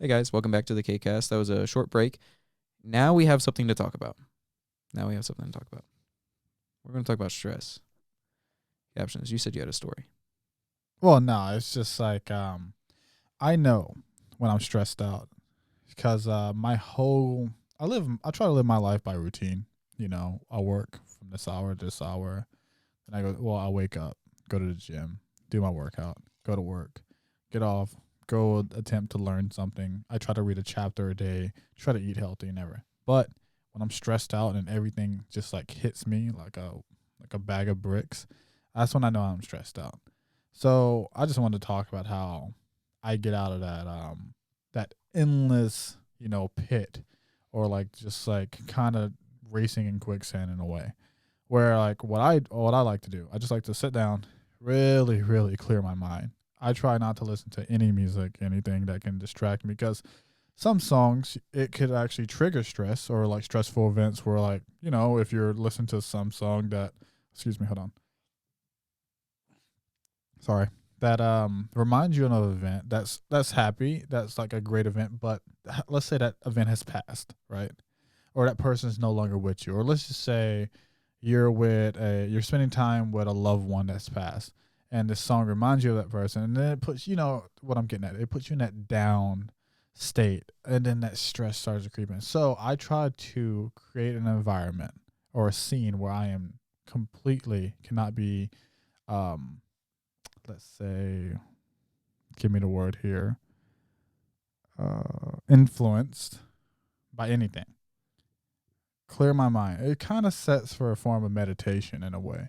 Hey guys, welcome back to the K-Cast. That was a short break. Now we have something to talk about. We're going to talk about stress. Captions, you said you had a story. Well, no, it's just like I know when I'm stressed out because I try to live my life by routine. You know, I work from this hour to this hour, and I wake up, go to the gym, do my workout, go to work, get off, go attempt to learn something. I try to read a chapter a day, try to eat healthy and everything. But when I'm stressed out and everything just like hits me like a bag of bricks, that's when I know I'm stressed out. So I just wanted to talk about how I get out of that endless, pit, or like just like kind of racing in quicksand in a way. Where like what I like to do, I just like to sit down, really, really clear my mind. I try not to listen to any music, anything that can distract me, because some songs, it could actually trigger stress or like stressful events where like, if you're listening to some song that, hold on. Sorry. That reminds you of an event that's happy, that's like a great event, but let's say that event has passed, right? Or that person is no longer with you. Or let's just say you're spending time with a loved one that's passed, and this song reminds you of that person, and then it puts, what I'm getting at, it puts you in that down state, and then that stress starts to creep in. So I try to create an environment or a scene where I am completely cannot be, let's say, give me the word here, influenced by anything. Clear my mind. It kind of sets for a form of meditation in a way.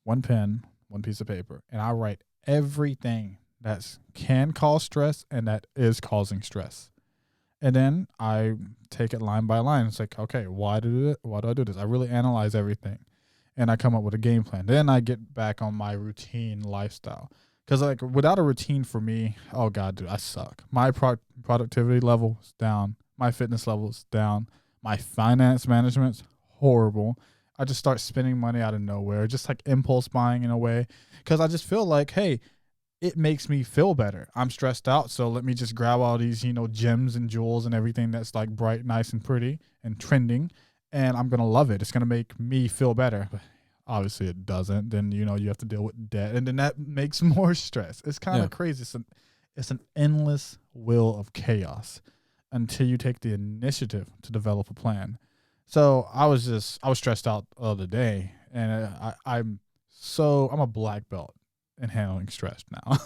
One pen, one piece of paper, and I write everything that can cause stress and that is causing stress. And then I take it line by line. It's like, okay, why do I do this? I really analyze everything, and I come up with a game plan. Then I get back on my routine lifestyle. Because like without a routine for me, oh God, dude, I suck. My productivity level is down. My fitness level is down. My finance management's horrible. I just start spending money out of nowhere, just like impulse buying in a way, because I just feel like, hey, it makes me feel better. I'm stressed out, so let me just grab all these, gems and jewels and everything that's like bright, nice, and pretty and trending, and I'm gonna love it. It's gonna make me feel better. But obviously, it doesn't. Then you have to deal with debt, and then that makes more stress. It's kind of crazy. It's an endless wheel of chaos until you take the initiative to develop a plan. So I was stressed out the other day, and I'm a black belt in handling stress now,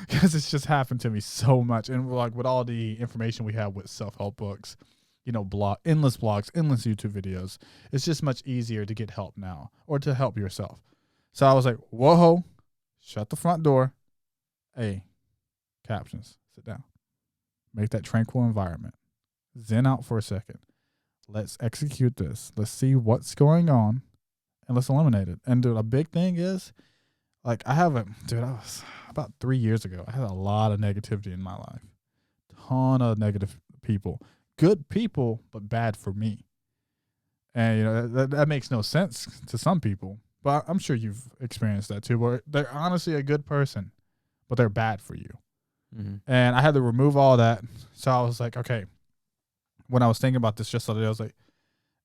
because it's just happened to me so much. And like with all the information we have with self-help books, endless blogs, endless YouTube videos, it's just much easier to get help now or to help yourself. So I was like, whoa, shut the front door. Hey, captions, sit down. Make that tranquil environment. Zen out for a second. Let's execute this. Let's see what's going on, and let's eliminate it. And dude, a big thing is, like, I was about 3 years ago, I had a lot of negativity in my life. Ton of negative people. Good people, but bad for me. And, that makes no sense to some people. But I'm sure you've experienced that too, where they're honestly a good person, but they're bad for you. Mm-hmm. And I had to remove all that. So I was like, okay. When I was thinking about this just the other day, I was like,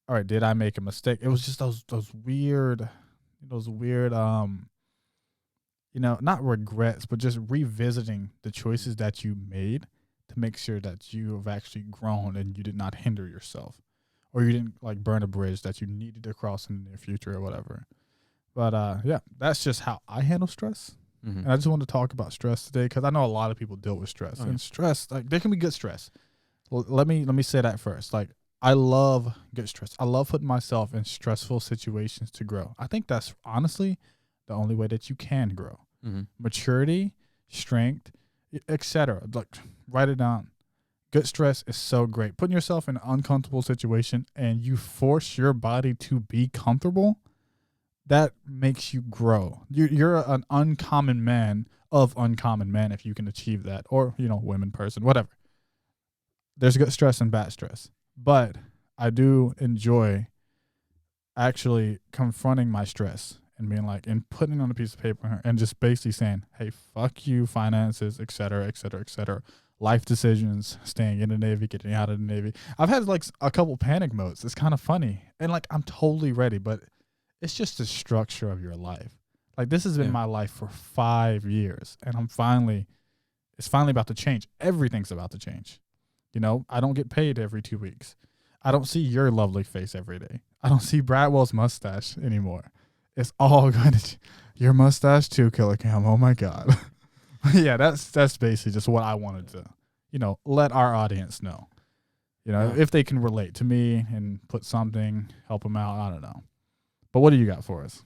all right, did I make a mistake? It was just those weird, not regrets, but just revisiting the choices that you made to make sure that you have actually grown and you did not hinder yourself, or you didn't like burn a bridge that you needed to cross in the near future or whatever. But that's just how I handle stress. Mm-hmm. And I just want to talk about stress today because I know a lot of people deal with stress. And stress, like, there can be good stress. Well, let me say that first. Like, I love good stress. I love putting myself in stressful situations to grow. I think that's honestly the only way that you can grow. Mm-hmm. Maturity, strength, etc. Like, write it down. Good stress is so great. Putting yourself in an uncomfortable situation and you force your body to be comfortable, that makes you grow. You're an uncommon man of uncommon men if you can achieve that, or women, person, whatever. There's good stress and bad stress, but I do enjoy actually confronting my stress and being like, and putting it on a piece of paper and just basically saying, hey, fuck you, finances, et cetera, et cetera, et cetera. life decisions, staying in the Navy, getting out of the Navy. I've had like a couple panic modes. It's kind of funny. And like I'm totally ready, but it's just the structure of your life. Like this has been Yeah. my life for 5 years, and it's finally about to change. Everything's about to change. You know, I don't get paid every 2 weeks. I don't see your lovely face every day. I don't see Bradwell's mustache anymore. It's all going to your mustache too, Killer Cam. Oh my God. Yeah, that's basically just what I wanted to, let our audience know. Yeah. If they can relate to me and put something, help them out. I don't know. But what do you got for us?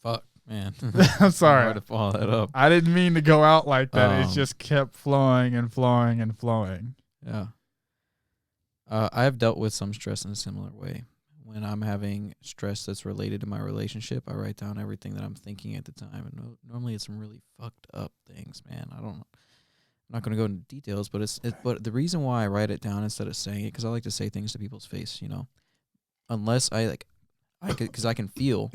Fuck, man. I'm sorry. Hard to follow that up. I didn't mean to go out like that. It just kept flowing and flowing and flowing. Yeah. I have dealt with some stress in a similar way. When I'm having stress that's related to my relationship, I write down everything that I'm thinking at the time. And normally it's some really fucked up things, man. I'm not going to go into details, but but the reason why I write it down instead of saying it, because I like to say things to people's face, unless because I can feel,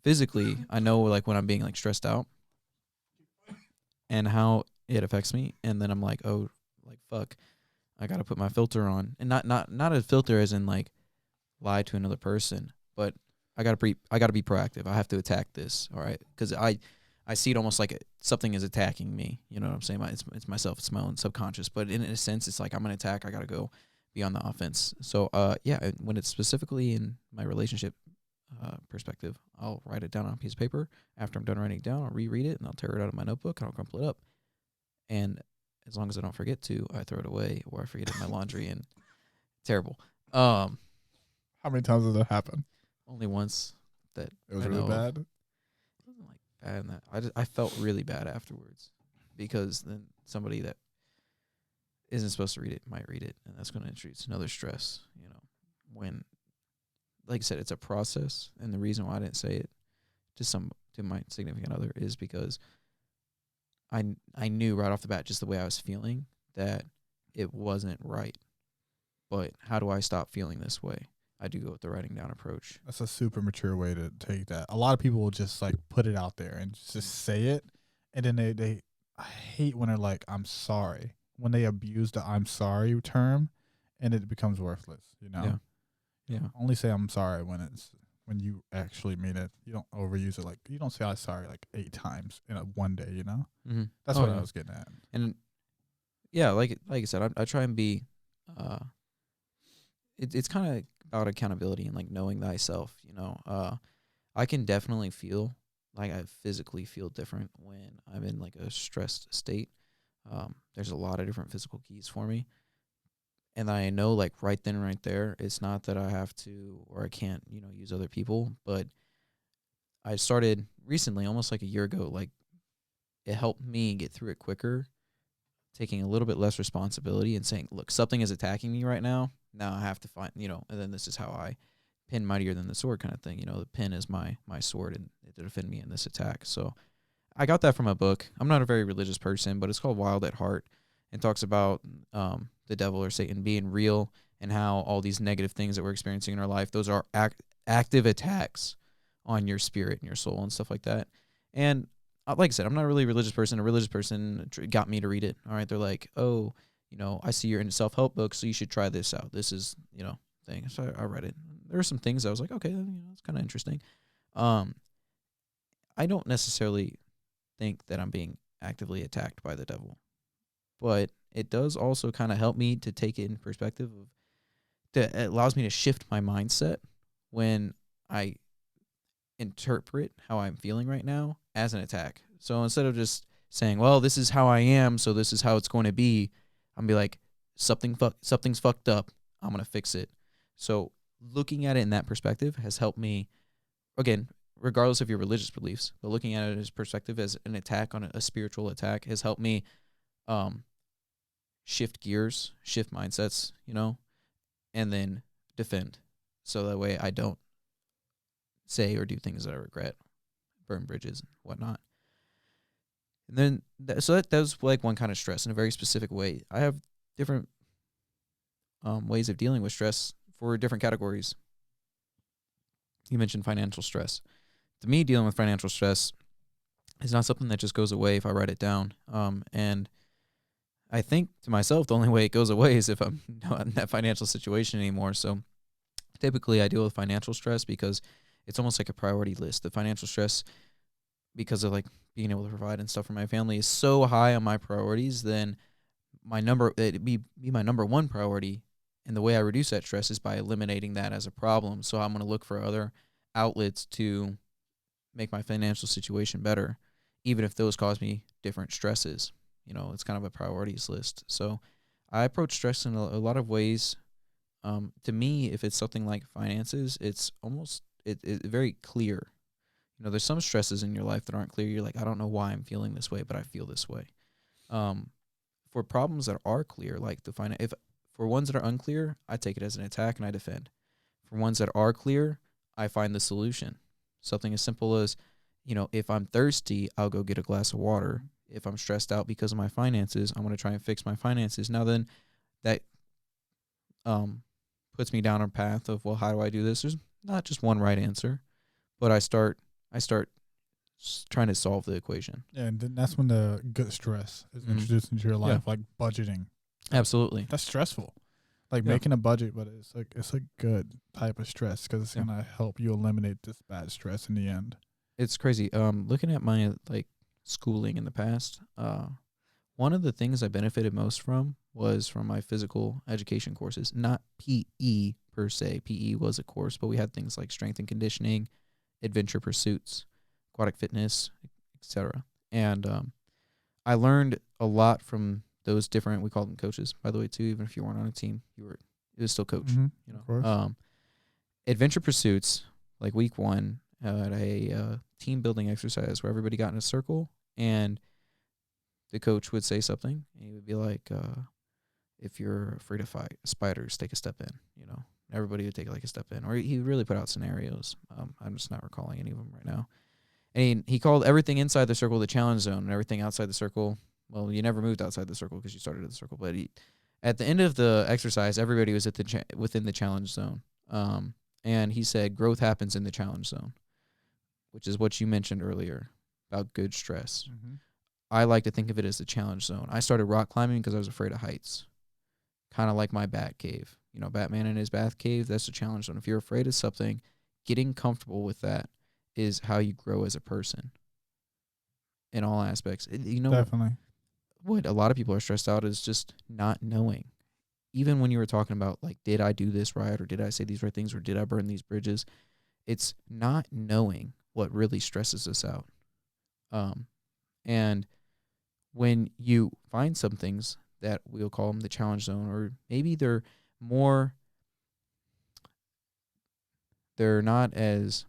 physically, I know like when I'm being like stressed out and how it affects me. And then I'm like, oh, like, fuck, I got to put my filter on, and not a filter as in like lie to another person, but I got to be proactive. I have to attack this. All right. Cause I see it almost like something is attacking me. You know what I'm saying? It's myself. It's my own subconscious, but in a sense, it's like I'm going to attack. I got to go be on the offense. So, yeah, when it's specifically in my relationship perspective, I'll write it down on a piece of paper. After I'm done writing it down, I'll reread it and I'll tear it out of my notebook and I'll crumple it up. And as long as I don't forget to, I throw it away or I forget it in my laundry and terrible. How many times did that happen? Only once that it was really bad. It wasn't like bad in that. I felt really bad afterwards because then somebody that isn't supposed to read it might read it, and that's going to introduce another stress. When, like I said, it's a process, and the reason why I didn't say it to my significant other is because I knew right off the bat, just the way I was feeling, that it wasn't right. But how do I stop feeling this way? I do go with the writing down approach. That's a super mature way to take that. A lot of people will just like put it out there and just say it, and then I hate when they're like, "I'm sorry," when they abuse the "I'm sorry" term, and it becomes worthless. Yeah. Only say "I'm sorry" when you actually mean it. You don't overuse it. Like you don't say "I'm sorry" like 8 times in one day. Mm-hmm. That's what I was getting at. And yeah, like I said, I try and be. It's kind of about accountability and like knowing thyself. I can definitely feel like I physically feel different when I'm in like a stressed state. There's a lot of different physical keys for me. And I know like right then and right there, it's not that I have to or I can't, use other people. But I started recently, almost like a year ago, like it helped me get through it quicker, taking a little bit less responsibility and saying, look, something is attacking me right now. Now I have to find, and then this is how I pin mightier than the sword kind of thing. The pin is my sword and it defend me in this attack. So I got that from a book. I'm not a very religious person, but it's called Wild at Heart. It talks about the devil or Satan being real and how all these negative things that we're experiencing in our life, those are active attacks on your spirit and your soul and stuff like that. And like I said, I'm not really a religious person. A religious person got me to read it. All right. They're like, oh, I see you're into self-help books, so you should try this out. This is, thing. So I read it. There were some things I was like, okay, it's kind of interesting. I don't necessarily think that I'm being actively attacked by the devil, but it does also kind of help me to take it in perspective it allows me to shift my mindset when I interpret how I'm feeling right now as an attack. So instead of just saying, well, this is how I am, so this is how it's going to be, I'm be like, something's fucked up. I'm going to fix it. So looking at it in that perspective has helped me, again, regardless of your religious beliefs, but looking at it as perspective as an attack on a spiritual attack has helped me shift gears, shift mindsets, and then defend. So that way I don't say or do things that I regret, burn bridges and whatnot. And then, so that was like one kind of stress in a very specific way. I have different ways of dealing with stress for different categories. You mentioned financial stress. To me, dealing with financial stress is not something that just goes away if I write it down. And I think to myself, the only way it goes away is if I'm not in that financial situation anymore. So typically I deal with financial stress because it's almost like a priority list. The financial stress, because of like being able to provide and stuff for my family, is so high on my priorities, then it'd be my number one priority. And the way I reduce that stress is by eliminating that as a problem. So I'm going to look for other outlets to make my financial situation better, even if those cause me different stresses. It's kind of a priorities list. So I approach stress in a lot of ways. To me, if it's something like finances, it's almost very clear. There's some stresses in your life that aren't clear. You're like, I don't know why I'm feeling this way, but I feel this way. For problems that are clear, like for ones that are unclear, I take it as an attack and I defend. For ones that are clear, I find the solution. Something as simple as, if I'm thirsty, I'll go get a glass of water. If I'm stressed out because of my finances, I'm going to try and fix my finances. Now then, that puts me down a path of, well, how do I do this? There's not just one right answer, but I start trying to solve the equation. Yeah, and then that's when the good stress is introduced into your life, like budgeting. Absolutely. That's stressful. Like making a budget, but it's a good type of stress because it's going to help you eliminate this bad stress in the end. It's crazy. Looking at my schooling in the past, one of the things I benefited most from was from my physical education courses, not PE per se. PE was a course, but we had things like strength and conditioning, adventure pursuits, aquatic fitness, etc. And I learned a lot from those different, we call them coaches, by the way, too. Even if you weren't on a team, it was still coach. Of course. Adventure pursuits, like week one, had a team building exercise where everybody got in a circle and the coach would say something. And he would be like, if you're afraid of spiders, take a step in. Everybody would take a step in. Or he really put out scenarios. I'm just not recalling any of them right now. And he called everything inside the circle the challenge zone, and everything outside the circle, well, you never moved outside the circle because you started at the circle. But at the end of the exercise, everybody was at within the challenge zone. And he said growth happens in the challenge zone, which is what you mentioned earlier about good stress. I like to think of it as the challenge zone. I started rock climbing because I was afraid of heights, kind of like my bat cave. Batman in his bat cave, that's the challenge zone. If you're afraid of something, getting comfortable with that is how you grow as a person in all aspects. Definitely. What a lot of people are stressed out is just not knowing. Even when you were talking about, like, did I do this right, or did I say these right things, or did I burn these bridges? It's not knowing what really stresses us out. And when you find some things that we'll call them the challenge zone, or maybe they're not as,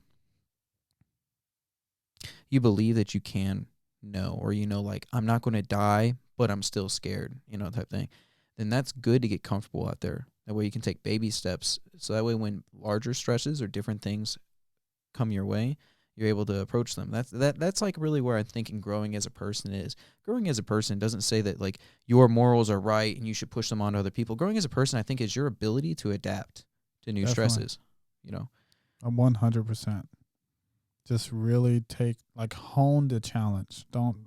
you believe that you can know, or like, I'm not going to die, but I'm still scared, type thing, then that's good to get comfortable out there. That way you can take baby steps. So that way when larger stresses or different things come your way, you're able to approach them. That's like really where I'm thinking growing as a person is. Growing as a person doesn't say that like your morals are right and you should push them on to other people. Growing as a person, I think, is your ability to adapt to new stresses. I'm 100%. Just really hone the challenge. Don't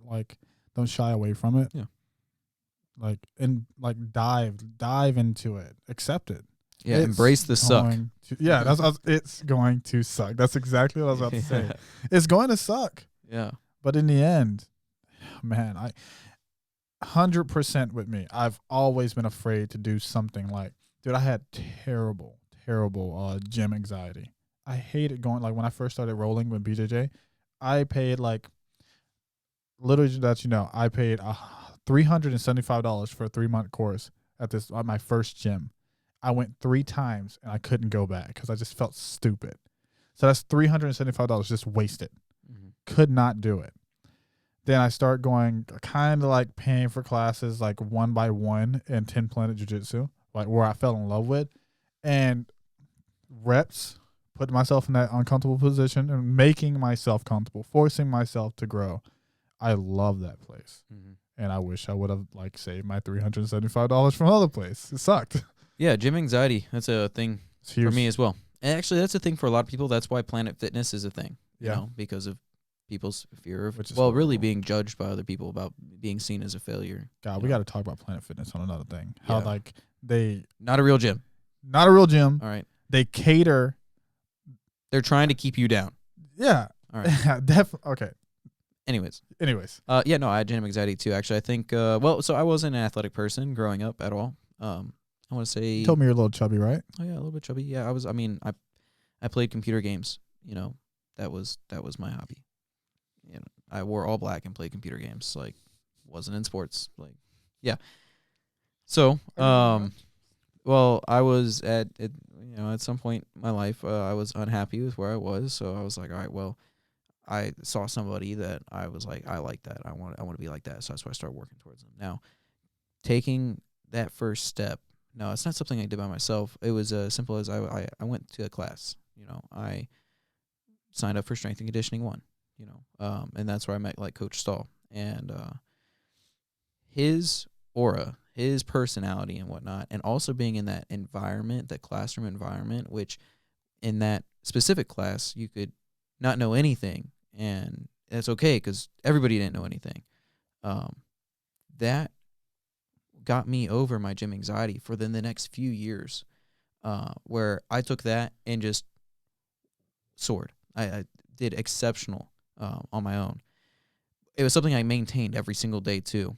shy away from it. Yeah. Dive into it. Accept it. Yeah, embrace the suck. It's going to suck. That's exactly what I was about to say. It's going to suck. Yeah. But in the end, man, 100% with me. I've always been afraid to do something dude, I had terrible gym anxiety. I hated going, when I first started rolling with BJJ, I paid literally that, I paid $375 for a 3-month course at my first gym. I went 3 times and I couldn't go back because I just felt stupid. So that's $375 just wasted. Could not do it. Then I start going kind of paying for classes one by one in 10 Planet Jiu-Jitsu, where I fell in love with, and reps, putting myself in that uncomfortable position and making myself comfortable, forcing myself to grow. I love that place. And I wish I would have saved my $375 from another place. It sucked. Yeah, gym anxiety. That's a thing for me as well. And actually, that's a thing for a lot of people. That's why Planet Fitness is a thing. Because of people's fear of, Which is well, really horrible. being judged by other people about being seen as a failure. God, you we know? got to talk about Planet Fitness on another thing. How Yeah. like they Not a real gym. not a real gym. All right. They cater. They're trying to keep you down. Yeah. All right. Okay. Anyways. Anyways. No, I had gym anxiety too. Actually, I think. So I wasn't an athletic person growing up at all. I want to say. You told me you're a little chubby, right? Oh yeah, a little bit chubby. Yeah, I was. I mean, I played computer games. That was my hobby. I wore all black and played computer games. Like, wasn't in sports. Like, yeah. So, well, I was at some point in my life, I was unhappy with where I was. So I was like, all right, well, I saw somebody that I was like, I like that. I want to be like that. So that's why I started working towards them. Now, taking that first step. No, it's not something I did by myself. It was as simple as I went to a class. I signed up for strength and conditioning 1. And that's where I met like Coach Stahl, and his aura, his personality and whatnot, and also being in that environment, that classroom environment, which in that specific class you could not know anything, and that's okay because everybody didn't know anything. That got me over my gym anxiety for then the next few years, where I took that and just soared. I did exceptional on my own. It was something I maintained every single day too.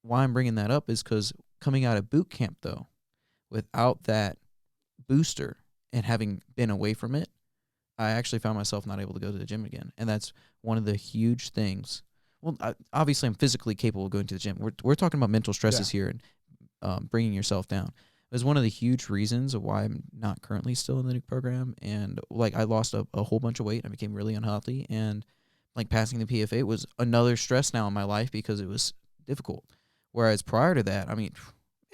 Why I'm bringing that up is because coming out of boot camp, though, without that booster and having been away from it, I actually found myself not able to go to the gym again. And that's one of the huge things. Well, obviously, I'm physically capable of going to the gym. We're talking about mental stresses here and bringing yourself down. It was one of the huge reasons of why I'm not currently still in the nuke program. And like I lost a whole bunch of weight. I became really unhealthy. And like passing the PFA was another stress now in my life because it was difficult. Whereas prior to that, I mean,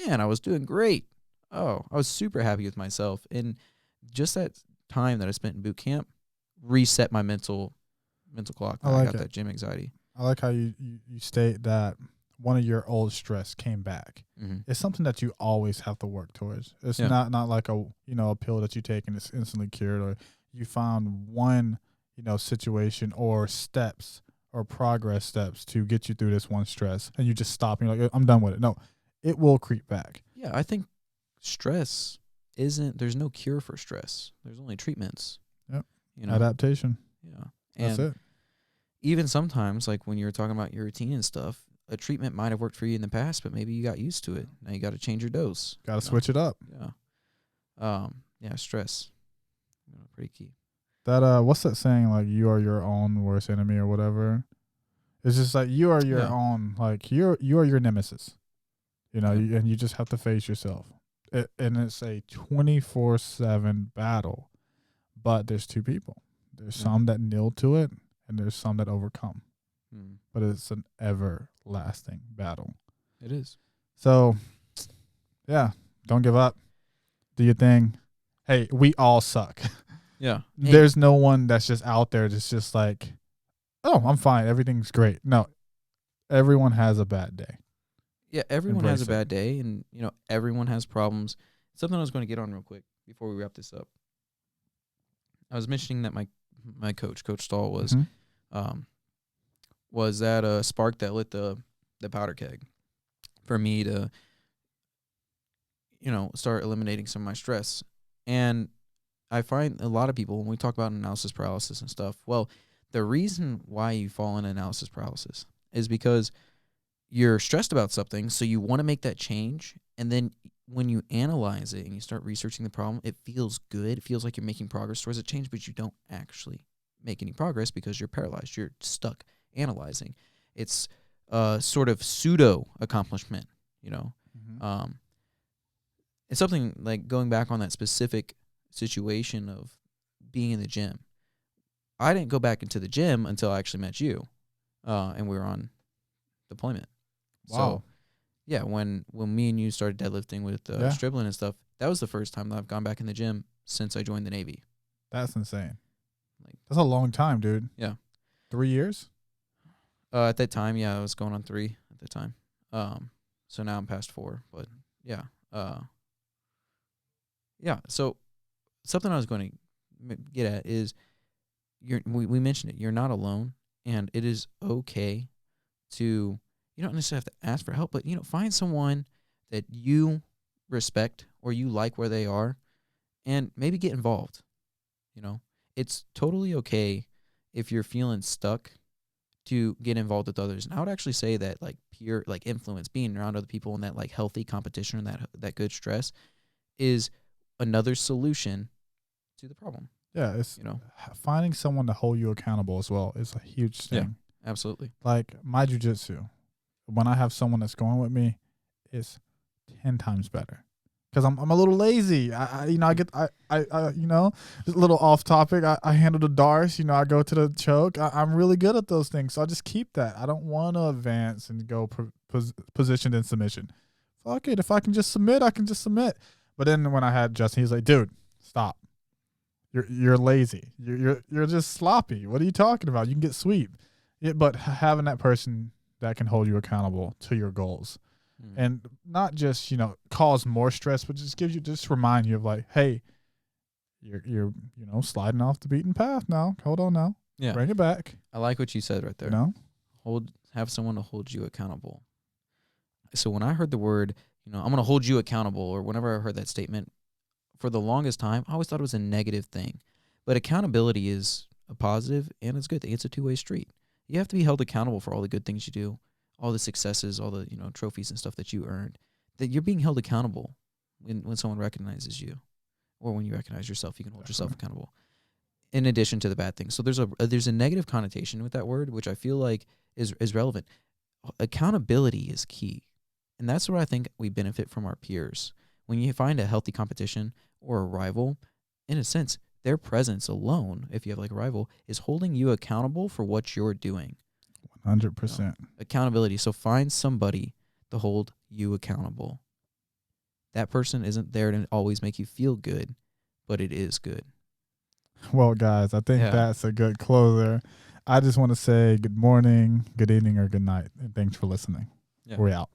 man, I was doing great. Oh, I was super happy with myself. And just that time that I spent in boot camp reset my mental clock. I got that gym anxiety. I like how you state that one of your old stress came back. Mm-hmm. It's something that you always have to work towards. It's not like a pill that you take and it's instantly cured, or you found one situation or steps or progress steps to get you through this one stress, and you just stop and you're like, I'm done with it. No, it will creep back. Yeah, I think stress there's no cure for stress. There's only treatments. Yep. Adaptation. Yeah. That's it. Even sometimes, like when you're talking about your routine and stuff, a treatment might have worked for you in the past, but maybe you got used to it. Now you got to change your dose. Got to switch it up. Yeah. Stress. Pretty key. That what's that saying? Like, you are your own worst enemy or whatever. It's just like you are your own. Like you are your nemesis. And you just have to face yourself. And it's a 24/7 battle. But there's two people. There's some that kneel to it, and there's some that overcome. But it's an everlasting battle. It is. So, yeah, don't give up. Do your thing. Hey, we all suck. Yeah. Hey. There's no one that's just out there that's just like, oh, I'm fine. Everything's great. No, everyone has a bad day. Yeah, everyone has a bad day, and, everyone has problems. Something I was going to get on real quick before we wrap this up. I was mentioning that my coach, Coach Stahl, was that a spark that lit the powder keg for me to, start eliminating some of my stress. And I find a lot of people, when we talk about analysis paralysis and stuff, well, the reason why you fall into analysis paralysis is because you're stressed about something, so you want to make that change, and then when you analyze it and you start researching the problem, it feels good. It feels like you're making progress towards a change, but you don't actually make any progress because you're paralyzed. You're stuck analyzing. It's a sort of pseudo accomplishment, It's something like going back on that specific situation of being in the gym. I didn't go back into the gym until I actually met you, and we were on deployment. Wow. So, yeah, when me and you started deadlifting with Stribbling and stuff, that was the first time that I've gone back in the gym since I joined the Navy. That's insane. That's a long time, dude. Yeah. 3 years? At that time, yeah, I was going on 3 at the time. So now I'm past 4, but yeah. Yeah, so something I was going to get at is we mentioned it. You're not alone, And it is okay to, you don't necessarily have to ask for help, but, find someone that you respect or you like where they are and maybe get involved. It's totally okay if you're feeling stuck to get involved with others. And I would actually say that like peer, like influence, being around other people and that like healthy competition and that good stress is another solution to the problem. Yeah, it's finding someone to hold you accountable as well is a huge thing. Yeah, absolutely. Like my jujitsu, when I have someone that's going with me, it's 10 times better. Because I'm a little lazy. I just a little off topic. I handle the darts. I go to the choke. I'm really good at those things. So I just keep that. I don't want to advance and go positioned in submission. Fuck it. If I can just submit, I can just submit. But then when I had Justin, he's like, dude, stop. You're lazy. You're just sloppy. What are you talking about? You can get sweep. Yeah, but having that person that can hold you accountable to your goals. And not just, cause more stress, but just remind you of like, hey, you're sliding off the beaten path now. Hold on now. Yeah. Bring it back. I like what you said right there. Have someone to hold you accountable. So when I heard the word, I'm going to hold you accountable, or whenever I heard that statement, for the longest time, I always thought it was a negative thing. But accountability is a positive and it's a good thing. It's a two-way street. You have to be held accountable for all the good things you do, all the successes, all the trophies and stuff that you earned, that you're being held accountable when someone recognizes you, or when you recognize yourself, you can hold yourself accountable. In addition to the bad things, so there's a negative connotation with that word, which I feel like is relevant. Accountability is key, and that's where I think we benefit from our peers. When you find a healthy competition or a rival, in a sense, their presence alone, if you have like a rival, is holding you accountable for what you're doing. 100%. Accountability. So find somebody to hold you accountable. That person isn't there to always make you feel good, but it is good. Well, guys, I think that's a good closer. I just want to say good morning, good evening, or good night, and thanks for listening. Yeah. We're out.